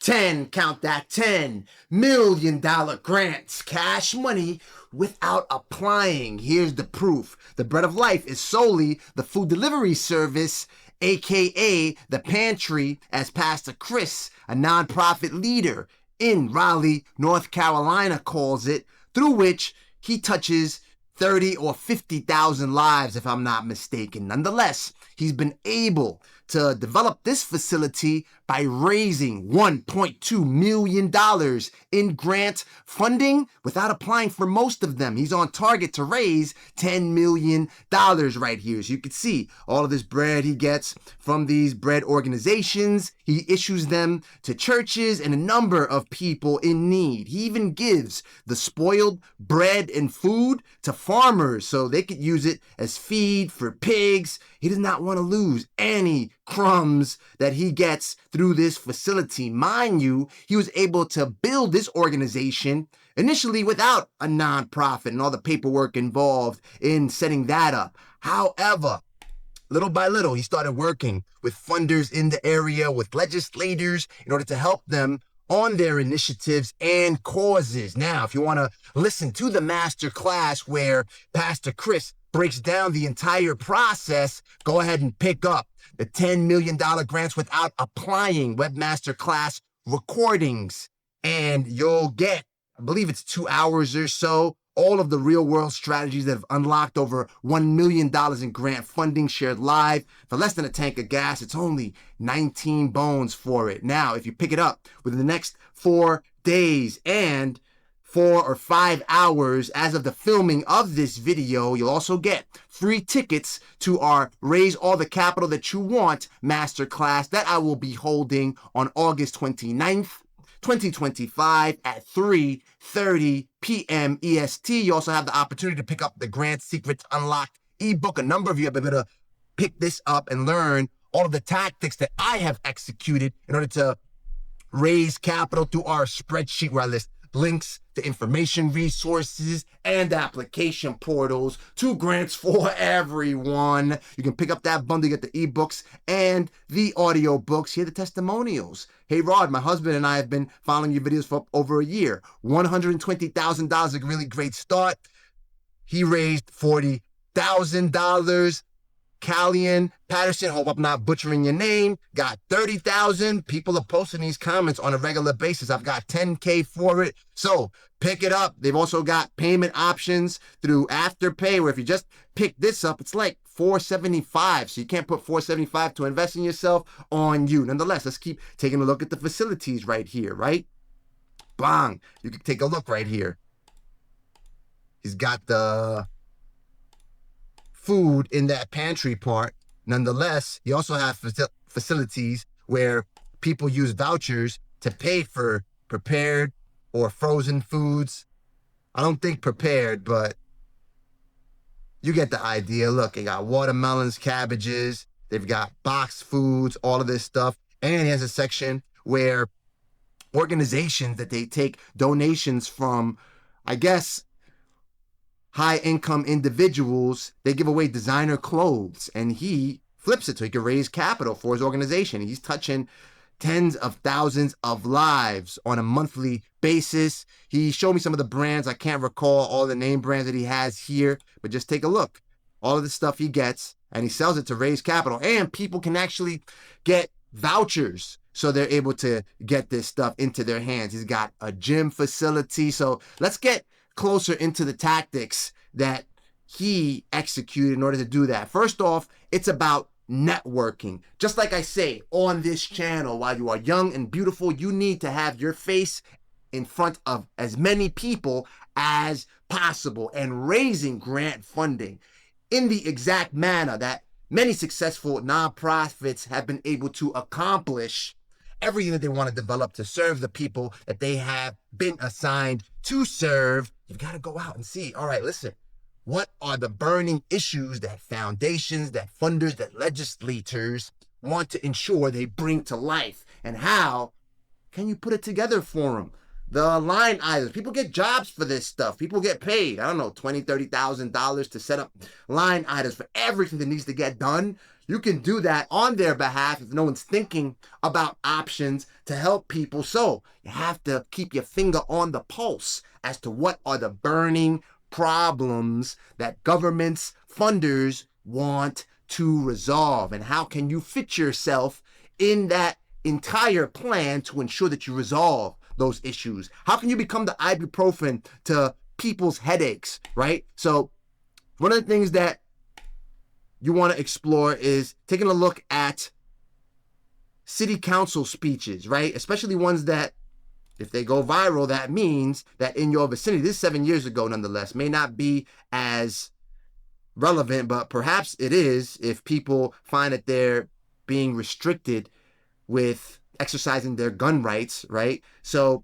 10, count that, $10 million grants, cash money without applying. Here's the proof. The Bread of Life is solely the food delivery service, aka the pantry, as Pastor Chris, a nonprofit leader in Raleigh, North Carolina, calls it, through which he touches 30 or 50,000 lives, if I'm not mistaken. Nonetheless, he's been able to develop this facility by raising $1.2 million in grant funding without applying for most of them. He's on target to raise $10 million right here. So you can see all of this bread he gets from these bread organizations. He issues them to churches and a number of people in need. He even gives the spoiled bread and food to farmers so they could use it as feed for pigs. He does not want to lose any crumbs that he gets through this facility. Mind you, he was able to build this organization initially without a nonprofit and all the paperwork involved in setting that up. However, little by little, he started working with funders in the area, with legislators, in order to help them on their initiatives and causes. Now, if you want to listen to the masterclass where Pastor Chris breaks down the entire process, go ahead and pick up the $10 million grants without applying webmasterclass recordings. And you'll get, I believe it's 2 hours or so, all of the real world strategies that have unlocked over $1 million in grant funding shared live for less than a tank of gas. It's only 19 bones for it. Now, if you pick it up within the next 4 days and 4 or 5 hours as of the filming of this video, you'll also get free tickets to our Raise All the Capital That You Want Masterclass that I will be holding on August 29th, 2025 at 3:30 p.m. EST. You also have the opportunity to pick up the Grant Secrets Unlocked ebook. A number of you have been able to pick this up and learn all of the tactics that I have executed in order to raise capital through our spreadsheet where I list links to information resources and application portals to grants for everyone. You can pick up that bundle, get the ebooks and the audio books. Hear the testimonials. Hey Rod, my husband and I have been following your videos for over a year. $120,000, a really great start. He raised $40,000. Callian Patterson, hope I'm not butchering your name, got 30,000. People are posting these comments on a regular basis. I've got 10K for it. So pick it up. They've also got payment options through Afterpay, where if you just pick this up, it's like $475. So you can't put $475 to invest in yourself on you. Nonetheless, let's keep taking a look at the facilities right here, right? Bang. You can take a look right here. He's got the food in that pantry part. Nonetheless, you also have facilities where people use vouchers to pay for prepared or frozen foods. I don't think prepared, but you get the idea. Look, they got watermelons, cabbages, they've got boxed foods, all of this stuff. And he has a section where organizations that they take donations from, I guess, high-income individuals, they give away designer clothes, and he flips it so he can raise capital for his organization. He's touching tens of thousands of lives on a monthly basis. He showed me some of the brands. I can't recall all the name brands that he has here, but just take a look. All of the stuff he gets, and he sells it to raise capital, and people can actually get vouchers so they're able to get this stuff into their hands. He's got a gym facility. So let's get closer into the tactics that he executed in order to do that. First off, it's about networking. Just like I say on this channel, while you are young and beautiful, you need to have your face in front of as many people as possible, and raising grant funding in the exact manner that many successful nonprofits have been able to accomplish everything that they want to develop to serve the people that they have been assigned to serve. You've got to go out and see, all right, listen, what are the burning issues that foundations, that funders, that legislators want to ensure they bring to life? And how can you put it together for them? The line items, people get jobs for this stuff. People get paid, I don't know, $20,000, $30,000 to set up line items for everything that needs to get done. You can do that on their behalf if no one's thinking about options to help people. So you have to keep your finger on the pulse as to what are the burning problems that governments, funders want to resolve, and how can you fit yourself in that entire plan to ensure that you resolve those issues. How can you become the ibuprofen to people's headaches, right? So one of the things that you want to explore is taking a look at city council speeches, right? Especially ones that, if they go viral, that means that in your vicinity, this is 7 years ago nonetheless, may not be as relevant, but perhaps it is if people find that they're being restricted with exercising their gun rights, right? So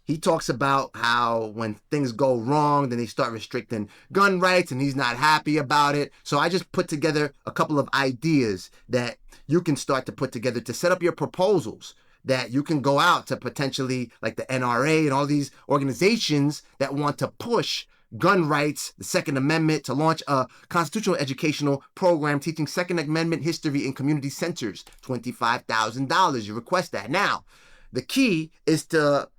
he talks about how when things go wrong, then they start restricting gun rights, and he's not happy about it. So I just put together a couple of ideas that you can start to put together to set up your proposals that you can go out to potentially, like the NRA and all these organizations that want to push gun rights, the Second Amendment, to launch a constitutional educational program teaching Second Amendment history in community centers. $25,000. You request that. Now, the key is to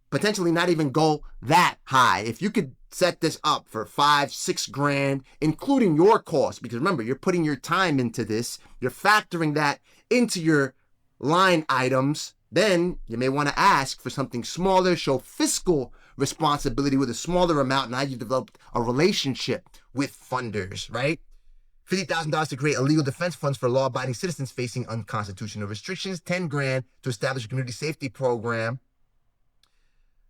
potentially not even go that high. If you could set this up for $5-6 grand, including your costs, because remember, you're putting your time into this, you're factoring that into your line items, then you may want to ask for something smaller, show fiscal responsibility with a smaller amount. Now you've developed a relationship with funders, right? $50,000 to create a legal defense funds for law-abiding citizens facing unconstitutional restrictions. 10 grand to establish a community safety program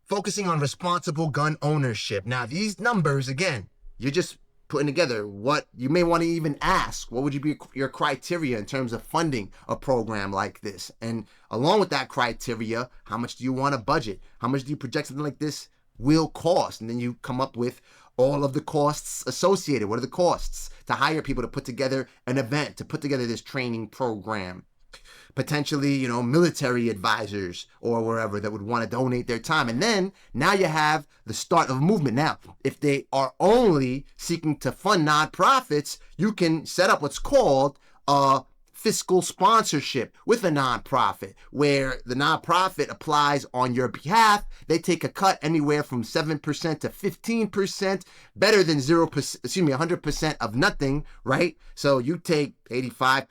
focusing on responsible gun ownership. Now, these numbers, again, you're just putting together what you may want to even ask. What would you be your criteria in terms of funding a program like this? And along with that criteria, how much do you want to budget? How much do you project something like this will cost? And then you come up with all of the costs associated. What are the costs to hire people to put together an event, to put together this training program? Potentially, military advisors or wherever that would want to donate their time. And then now you have the start of a movement. Now, if they are only seeking to fund nonprofits, you can set up what's called a fiscal sponsorship with a nonprofit, where the nonprofit applies on your behalf. They take a cut anywhere from 7% to 15%, better than 100% of nothing, right? So you take 85%,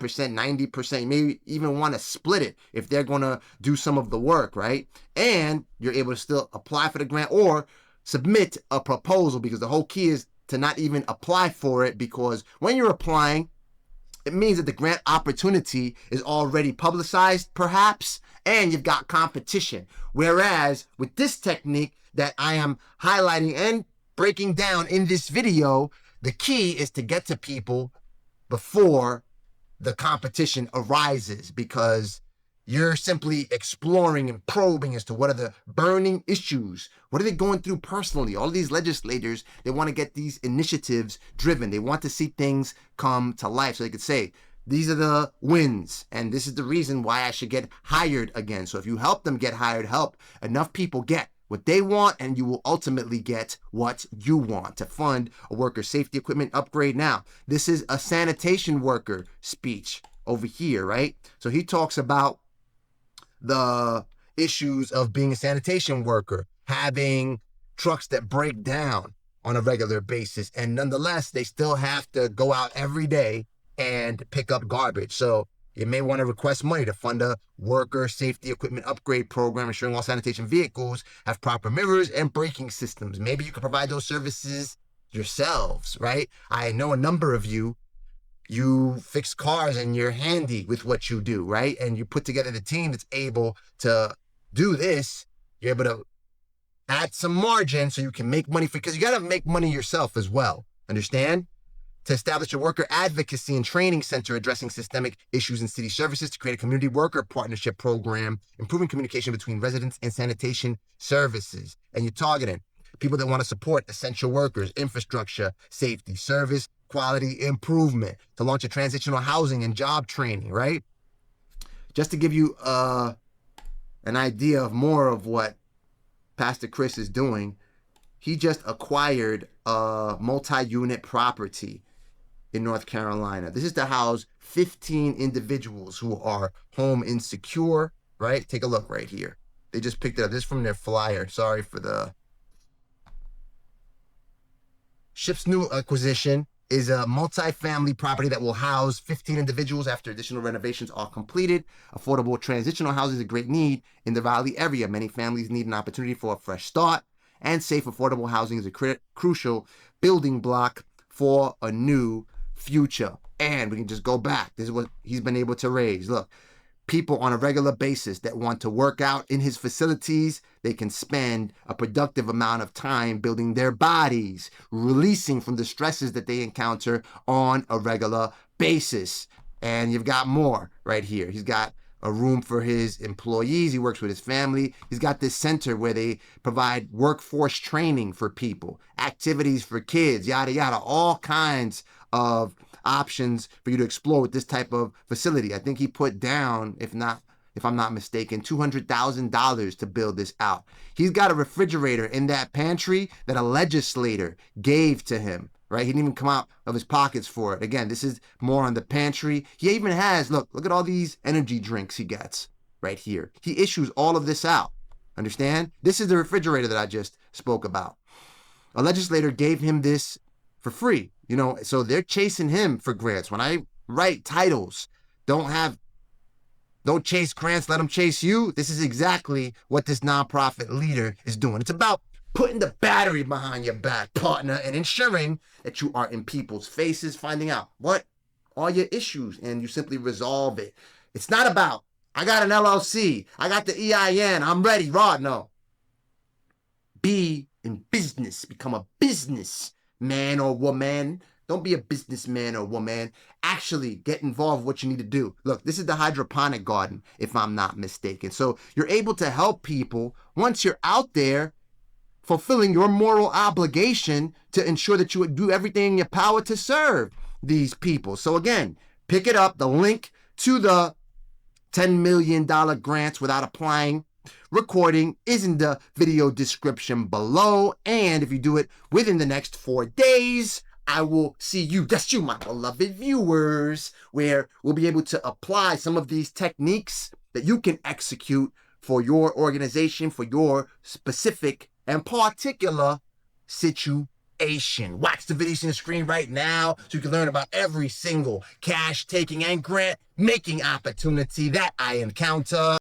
90%, you may even want to split it if they're going to do some of the work, right? And you're able to still apply for the grant or submit a proposal, because the whole key is to not even apply for it, because when you're applying, it means that the grant opportunity is already publicized, perhaps, and you've got competition. Whereas with this technique that I am highlighting and breaking down in this video, the key is to get to people before the competition arises, because you're simply exploring and probing as to what are the burning issues. What are they going through personally? All these legislators, they want to get these initiatives driven. They want to see things come to life so they could say, these are the wins, and this is the reason why I should get hired again. So if you help them get hired, help enough people get what they want, and you will ultimately get what you want to fund a worker safety equipment upgrade. Now, this is a sanitation worker speech over here, right? So he talks about the issues of being a sanitation worker, having trucks that break down on a regular basis, and nonetheless, they still have to go out every day and pick up garbage. So you may want to request money to fund a worker safety equipment upgrade program, ensuring all sanitation vehicles have proper mirrors and braking systems. Maybe you can provide those services yourselves, right? I know a number of you fix cars and you're handy with what you do, right? And you put together the team that's able to do this. You're able to add some margin so you can make money, because you got to make money yourself as well. Understand? To establish a worker advocacy and training center addressing systemic issues in city services, to create a community worker partnership program, improving communication between residents and sanitation services. And you're targeting people that want to support essential workers, infrastructure, safety, service, quality improvement, to launch a transitional housing and job training, right? Just to give you an idea of more of what Pastor Chris is doing, he just acquired a multi-unit property in North Carolina. This is to house 15 individuals who are home insecure, right? Take a look right here. They just picked it up. This is from their flyer. Sorry for the... Ship's new acquisition is a multi-family property that will house 15 individuals after additional renovations are completed. Affordable transitional housing is a great need in the Valley area. Many families need an opportunity for a fresh start, and safe, affordable housing is a crucial building block for a new future. And we can just go back. This is what he's been able to raise. Look, people on a regular basis that want to work out in his facilities, they can spend a productive amount of time building their bodies, releasing from the stresses that they encounter on a regular basis. And you've got more right here. He's got a room for his employees. He works with his family. He's got this center where they provide workforce training for people, activities for kids, yada, yada, all kinds of options for you to explore with this type of facility. I think he put down, if I'm not mistaken, $200,000 to build this out. He's got a refrigerator in that pantry that a legislator gave to him, right? He didn't even come out of his pockets for it. Again, this is more on the pantry. He even has, look at all these energy drinks he gets right here. He issues all of this out. Understand? This is the refrigerator that I just spoke about. A legislator gave him this for free, so they're chasing him for grants. When I write titles, don't chase grants, let them chase you. This is exactly what this nonprofit leader is doing. It's about putting the battery behind your back, partner, and ensuring that you are in people's faces, finding out what are your issues, and you simply resolve it. It's not about, I got an LLC, I got the EIN, I'm ready, Rod. No. Be in business. Become a businessman or woman. Don't be a businessman or woman. Actually get involved with what you need to do. Look, this is the hydroponic garden, if I'm not mistaken. So you're able to help people once you're out there fulfilling your moral obligation to ensure that you would do everything in your power to serve these people. So again, pick it up. The link to the $10 million grants without applying recording is in the video description below. And if you do it within the next 4 days, I will see you, that's you, my beloved viewers, where we'll be able to apply some of these techniques that you can execute for your organization, for your specific and particular situation. Watch the video on the screen right now so you can learn about every single cash taking and grant making opportunity that I encounter.